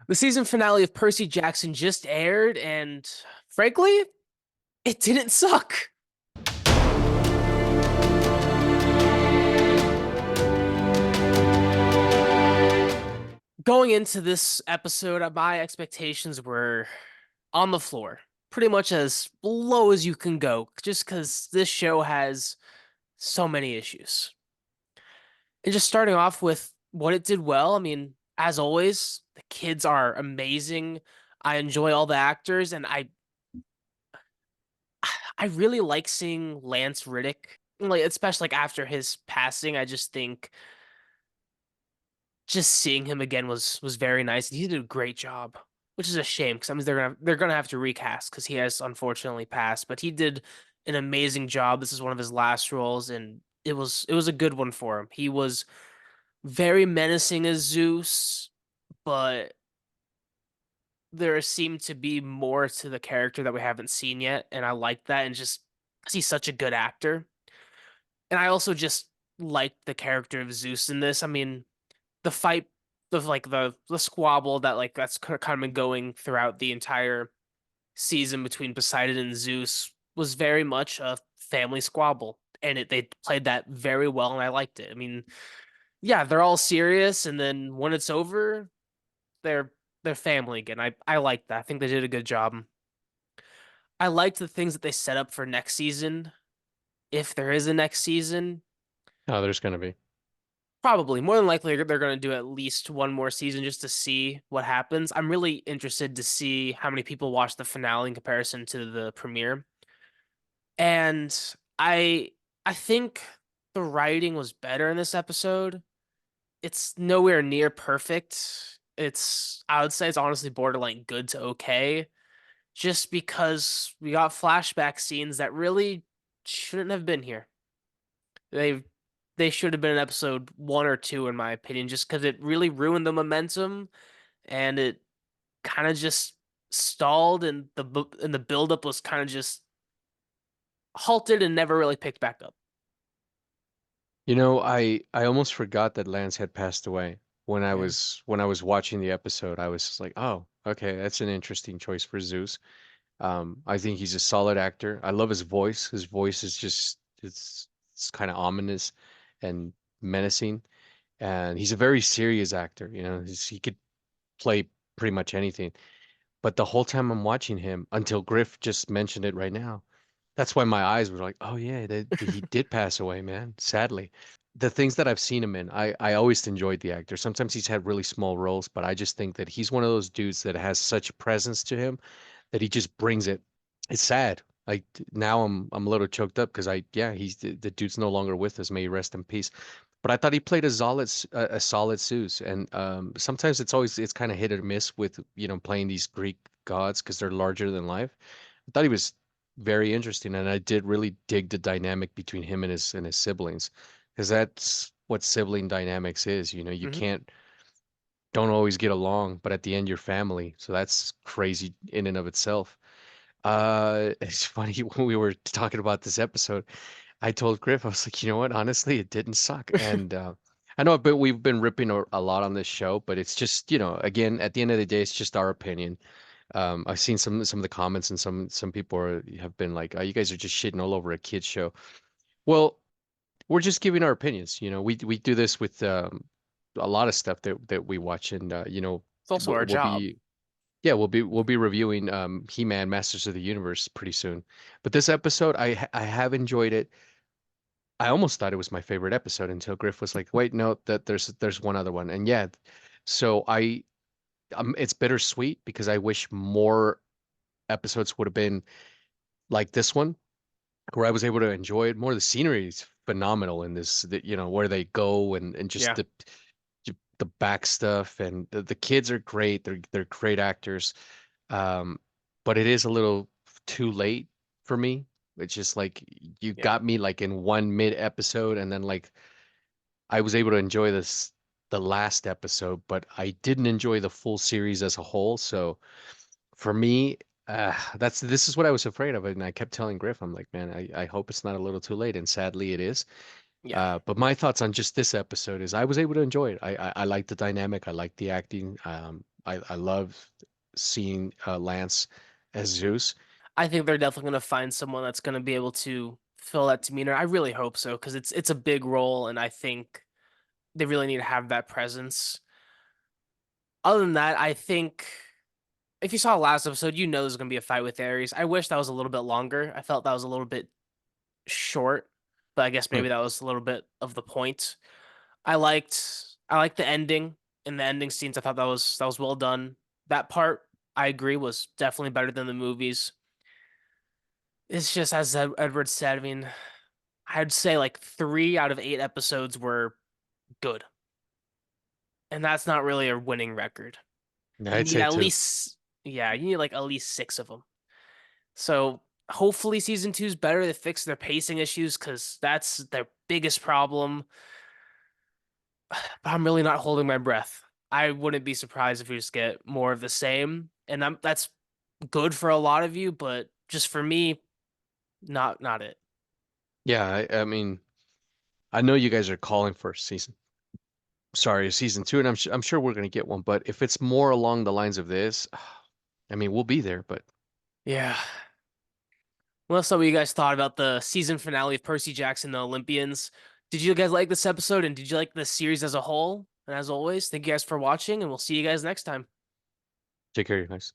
The season finale of Percy Jackson just aired, and frankly, it didn't suck. Going into this episode, my expectations were on the floor, pretty much as low as you can go, just because this show has so many issues. And just starting off with what it did well, I mean, as always, the kids are amazing. I enjoy all the actors, and I really like seeing Lance Reddick, like especially like after his passing. I just think just seeing him again was very nice. He did a great job, which is a shame because I mean they're gonna have to recast because he has unfortunately passed. But he did an amazing job. This is one of his last roles, and it was a good one for him. He was very menacing as Zeus, but there seemed to be more to the character that we haven't seen yet, and I like that. And just because he's such a good actor. And I also just liked the character of Zeus in this. I mean, the fight, the squabble that's kind of been going throughout the entire season between Poseidon and Zeus was very much a family squabble, and they played that very well, and I liked it. I mean, yeah, they're all serious, and then when it's over, they're they're family again. I like that. I think they did a good job. I liked the things that they set up for next season, if there is a next season. Oh, there's gonna be. Probably. More than likely, they're going to do at least one more season just to see what happens. I'm really interested to see how many people watch the finale in comparison to the premiere. And I I think the writing was better in this episode. It's nowhere near perfect. I would say it's honestly borderline good to okay, just because we got flashback scenes that really shouldn't have been here. They they should have been in episode one or two, in my opinion, just because it really ruined the momentum and it kind of just stalled, and the buildup was kind of just halted and never really picked back up. I almost forgot that Lance had passed away Yeah. when I was watching the episode. I was just like, oh, okay, that's an interesting choice for Zeus. I think he's a solid actor. I love his voice. His voice is just it's kind of ominous and menacing, and he's a very serious actor. He could play pretty much anything. But the whole time I'm watching him, until Griff just mentioned it right now, that's why my eyes were like, oh yeah, he did pass away, man. Sadly. The things that I've seen him in, I always enjoyed the actor. Sometimes he's had really small roles, but I just think that he's one of those dudes that has such presence to him that he just brings it. It's sad. Like now I'm a little choked up because he's the dude's no longer with us. May he rest in peace. But I thought he played a solid Zeus, and sometimes it's kind of hit or miss with playing these Greek gods because they're larger than life. I thought he was very interesting, and I did really dig the dynamic between him and his siblings, because that's what sibling dynamics is. You Hmm. don't always get along, but at the end you're family. So that's crazy in and of itself. It's funny when we were talking about this episode, I told Griff, I was like, you know what? Honestly, it didn't suck. And I know, but we've been ripping a lot on this show, but it's just, again, at the end of the day, it's just our opinion. I've seen some of the comments, and some people have been like, "Oh, you guys are just shitting all over a kids show." Well, we're just giving our opinions. We do this with a lot of stuff that we watch, and It's also we'll, our we'll job. be yeah, we'll be reviewing He-Man Masters of the Universe pretty soon. But this episode, I have enjoyed it. I almost thought it was my favorite episode until Griff was like, "Wait, no, that there's one other one." And yeah, so it's bittersweet because I wish more episodes would have been like this one, where I was able to enjoy it more. The scenery is phenomenal in this, where they go, and just Yeah. the back stuff, and the kids are great. They're great actors. Um, but it is a little too late for me. It's just like you Yeah. got me like in one mid episode, and then like I was able to enjoy the last episode, but I didn't enjoy the full series as a whole. So for me, this is what I was afraid of, and I kept telling Griff, I'm like, man, I hope it's not a little too late, and sadly it is. Yeah. But my thoughts on just this episode is I was able to enjoy it. I like the dynamic. I like the acting. I love seeing Lance as Zeus. I think they're definitely going to find someone that's going to be able to fill that demeanor. I really hope so because it's a big role, and I think they really need to have that presence. Other than that, I think if you saw last episode, you know there's going to be a fight with Ares. I wish that was a little bit longer. I felt that was a little bit short, but I guess Hmm. maybe that was a little bit of the point. I liked the ending and the ending scenes. I thought that was well done. That part I agree was definitely better than the movies. It's just as Edward said. I mean, I'd say like 3 out of 8 episodes were good, and that's not really a winning record. You I'd need say at two. least, yeah, you need like at least 6 of them. So hopefully season 2 is better. They fix their pacing issues because that's their biggest problem. But I'm really not holding my breath. I wouldn't be surprised if we just get more of the same, and that's good for a lot of you, but just for me, not it. Yeah, I mean, I know you guys are calling for a season. Sorry, a season two, and I'm sure we're gonna get one. But if it's more along the lines of this, I mean, we'll be there. But Yeah. Well, so what you guys thought about the season finale of Percy Jackson, the Olympians. Did you guys like this episode and did you like the series as a whole? And as always, thank you guys for watching and we'll see you guys next time. take care, you guys.